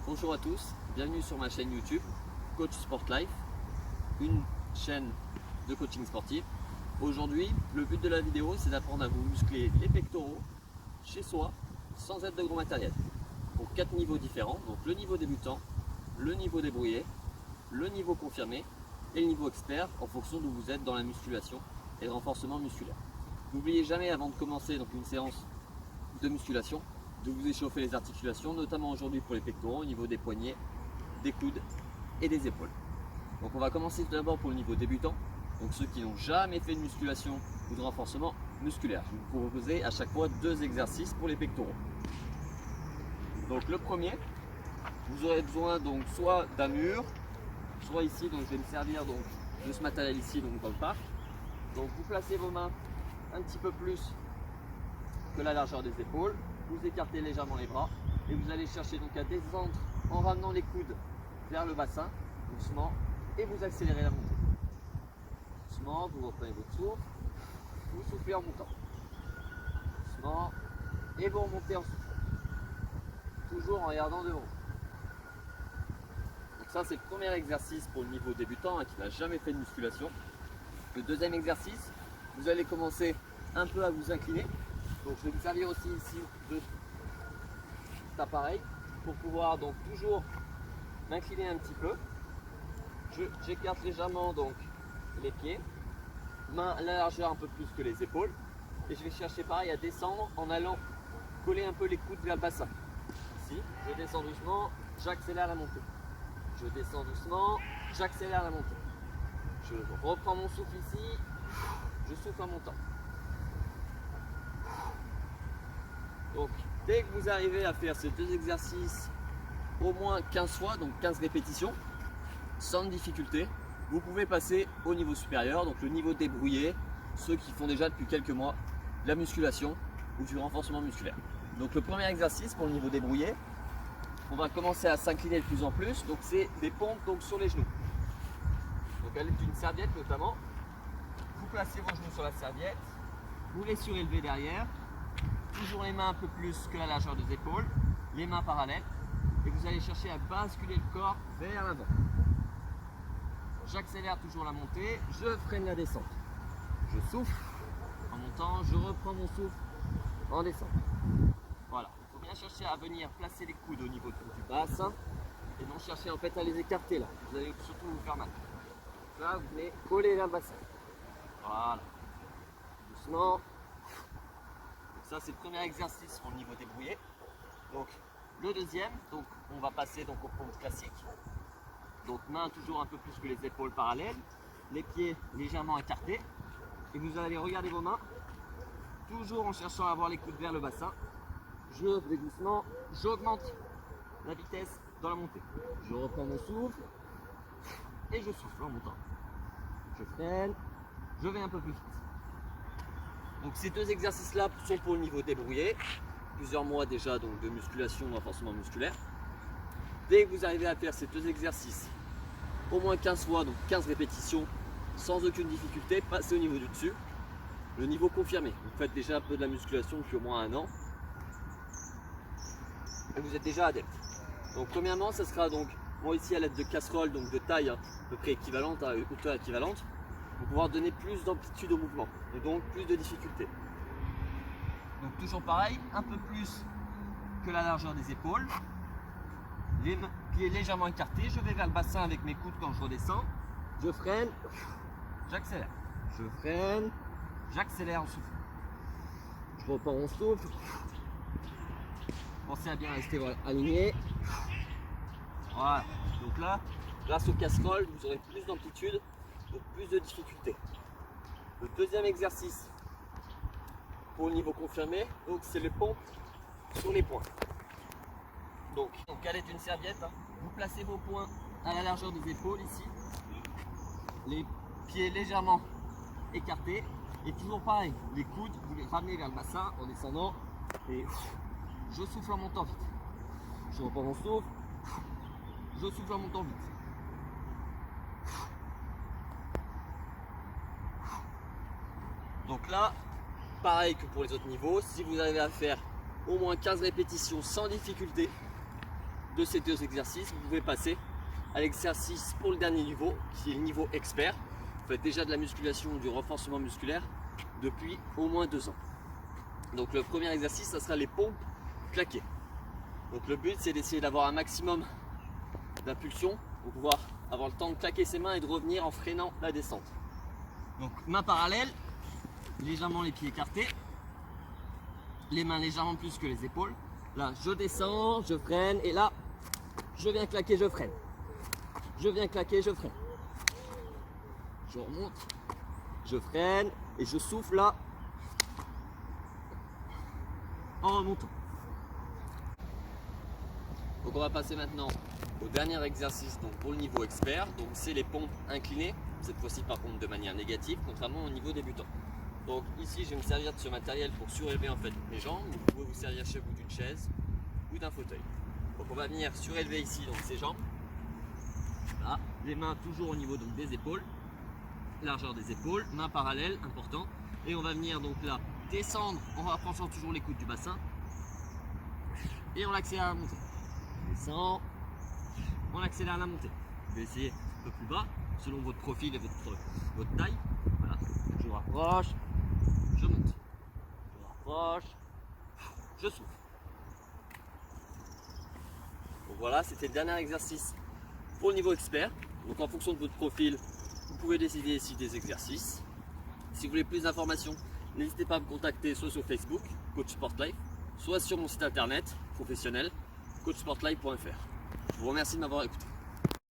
Bonjour à tous, bienvenue sur ma chaîne YouTube Coach Sport Life, une chaîne de coaching sportif. Aujourd'hui, le but de la vidéo, c'est d'apprendre à vous muscler les pectoraux chez soi sans aide de gros matériel. Pour 4 niveaux différents, donc le niveau débutant, le niveau débrouillé, le niveau confirmé et le niveau expert en fonction d'où vous êtes dans la musculation et le renforcement musculaire. N'oubliez jamais avant de commencer donc une séance de musculation de vous échauffer les articulations, notamment aujourd'hui pour les pectoraux au niveau des poignets, des coudes et des épaules. Donc on va commencer tout d'abord pour le niveau débutant, donc ceux qui n'ont jamais fait de musculation ou de renforcement musculaire. Je vais vous proposer à chaque fois 2 exercices pour les pectoraux. Donc le premier, vous aurez besoin donc soit d'un mur, soit ici, donc je vais me servir donc de ce matériel ici donc dans le parc. Donc vous placez vos mains un petit peu plus que la largeur des épaules, vous écartez légèrement les bras et vous allez chercher donc à descendre en ramenant les coudes vers le bassin, doucement, et vous accélérez la montée. Doucement, vous reprenez votre souffle, vous soufflez en montant. Doucement, et vous remontez en soufflant. Toujours en regardant devant. Donc ça c'est le premier exercice pour le niveau débutant qui n'a jamais fait de musculation. Le deuxième exercice, vous allez commencer un peu à vous incliner. Donc je vais me servir aussi ici de cet appareil pour pouvoir donc toujours m'incliner un petit peu. J'écarte légèrement donc les pieds, main à la largeur un peu plus que les épaules, et je vais chercher pareil à descendre en allant coller un peu les coudes vers le bassin. Ici, je descends doucement, j'accélère la montée. Je descends doucement, j'accélère la montée. Je reprends mon souffle ici, je souffle en montant. Donc dès que vous arrivez à faire ces 2 exercices au moins 15 fois, donc 15 répétitions, sans difficulté, vous pouvez passer au niveau supérieur, donc le niveau débrouillé, ceux qui font déjà depuis quelques mois la musculation ou du renforcement musculaire. Donc le premier exercice pour le niveau débrouillé, on va commencer à s'incliner de plus en plus, donc c'est des pompes donc sur les genoux. Donc à l'aide d'une serviette notamment, vous placez vos genoux sur la serviette, vous les surélevez derrière, toujours les mains un peu plus que la largeur des épaules, les mains parallèles, et vous allez chercher à basculer le corps vers l'avant. J'accélère toujours la montée, je freine la descente. Je souffle en montant, je reprends mon souffle en descente. Voilà, il faut bien chercher à venir placer les coudes au niveau du bassin et non chercher en fait à les écarter là. Vous allez surtout vous faire mal. Là, vous venez coller vers le bassin. Voilà, doucement. Ça c'est le premier exercice pour le niveau débrouillé. Donc le deuxième, donc on va passer donc aux pompes classiques. Donc main toujours un peu plus que les épaules parallèles, les pieds légèrement écartés, et vous allez regarder vos mains, toujours en cherchant à avoir les coudes vers le bassin. Je vais doucement, j'augmente la vitesse dans la montée. Je reprends mon souffle et je souffle en montant. Je freine, je vais un peu plus vite. Donc ces 2 exercices-là sont pour le niveau débrouillé, plusieurs mois déjà donc de musculation, de renforcement musculaire. Dès que vous arrivez à faire ces 2 exercices, au moins 15 fois, donc 15 répétitions, sans aucune difficulté, passez au niveau du dessus, le niveau confirmé. Vous faites déjà un peu de la musculation depuis au moins 1 an, et vous êtes déjà adepte. Donc premièrement, ça sera donc, moi ici à l'aide de casseroles, donc de taille à peu près équivalente, à hauteur équivalente, pour pouvoir donner plus d'amplitude au mouvement et donc plus de difficulté. Donc toujours pareil, un peu plus que la largeur des épaules, les pieds légèrement écartés, je vais vers le bassin avec mes coudes quand je redescends, je freine, j'accélère, je freine, j'accélère en souffle, je reprends mon souffle, pensez à bien rester aligné, voilà. Donc là, grâce aux casseroles, vous aurez plus d'amplitude, donc plus de difficulté. Le deuxième exercice pour le niveau confirmé, donc c'est les pompes sur les poings. Donc à l'aide d'une serviette, vous placez vos poings à la largeur des épaules ici, les pieds légèrement écartés, et toujours pareil, les coudes, vous les ramenez vers le bassin en descendant, et je souffle en montant vite. Je reprends mon souffle, je souffle en montant vite. Donc là, pareil que pour les autres niveaux, si vous arrivez à faire au moins 15 répétitions sans difficulté, de ces 2 exercices, vous pouvez passer à l'exercice pour le dernier niveau, qui est le niveau expert. Vous faites déjà de la musculation, du renforcement musculaire depuis au moins 2 ans. Donc le premier exercice, ça sera les pompes claquées. Donc le but, c'est d'essayer d'avoir un maximum d'impulsion pour pouvoir avoir le temps de claquer ses mains et de revenir en freinant la descente. Donc mains parallèles, légèrement les pieds écartés, les mains légèrement plus que les épaules. Là, je descends, je freine et là, je viens claquer, je freine. Je viens claquer, je freine. Je remonte, je freine et je souffle là en remontant. Donc on va passer maintenant au dernier exercice donc pour le niveau expert. Donc c'est les pompes inclinées, cette fois-ci par contre de manière négative, contrairement au niveau débutant. Donc ici je vais me servir de ce matériel pour surélever en fait mes jambes. Vous pouvez vous servir chez vous d'une chaise ou d'un fauteuil. Donc on va venir surélever ici donc ses jambes. Là, les mains toujours au niveau donc des épaules, largeur des épaules, mains parallèles, important. Et on va venir donc là descendre en rapprochant toujours les coudes du bassin et on accélère la montée. On descend, on accélère la montée. Vous pouvez essayer un peu plus bas selon votre profil et votre taille. Voilà, je rapproche, je monte, je rapproche, je souffle. Donc voilà, c'était le dernier exercice pour le niveau expert. Donc en fonction de votre profil, vous pouvez décider ici des exercices. Si vous voulez plus d'informations, n'hésitez pas à me contacter soit sur Facebook, Coach Sport Life, soit sur mon site internet professionnel, coachsportlife.fr. Je vous remercie de m'avoir écouté.